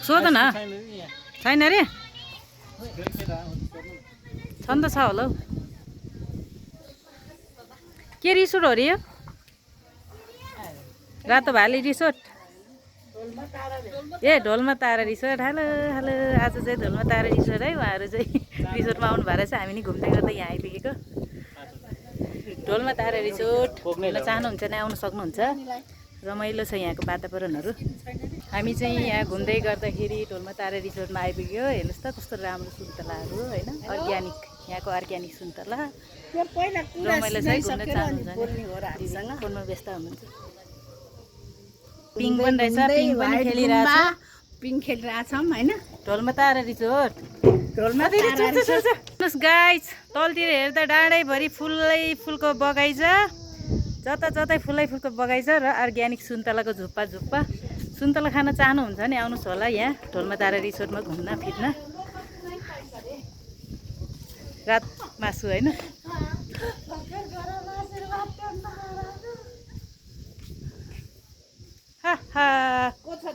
सोध न छैन अरे छन् त छ होला हौ के रिसोर्ट हो रे यो रातो भाली रिसोर्ट ए ढोलमा तारा रिसोर्ट हेलो हेलो आज चाहिँ ढोलमा तारा रिसोर्ट है उहाँहरू चाहिँ रिसोर्टमा आउनु भएको रहेछ हामी नि घुम्दै गर्दै यहाँ आइपुगेको ढोलमा तारा रिसोर्ट घुम्न चाहनुहुन्छ भने आउनु सक्नुहुन्छ रमाइलो छ यहाँको वातावरणहरू हामी चाहिँ यहाँ घुम्दै गर्दाखेरि ढोलमा तारा रिसोर्टमा आइपुग्यो हेर्नुहोस् त कस्तो राम्रो सुन्तलाहरू होइन अर्ग्यानिक यहाँको अर्ग्यानिक सुन्तला रमाइलो छ घुम्न चाहनुहुन्छ फोनमा व्यस्त हुनुहुन्छ पिङ पनि रहेछ पिङ पनि खेलिरहेछ पिङ खेलिरहेछौँ होइन ढोलमा तारा रिसोर्ट ढोलमा हेर्नुहोस् गाइस तलतिर हेर्दा डाँडैभरि फुलै फुलको बगैँचा जता जतै फुलै फुलको बगैँचा र अर्ग्यानिक सुन्तलाको झुप्पा झुप्पा सुन्तला खान चाहनुहुन्छ भने आउनुहोस् होला यहाँ ढोलमा तारा रिसोर्टमा घुम्न फिर्न रात मासु होइन हा हा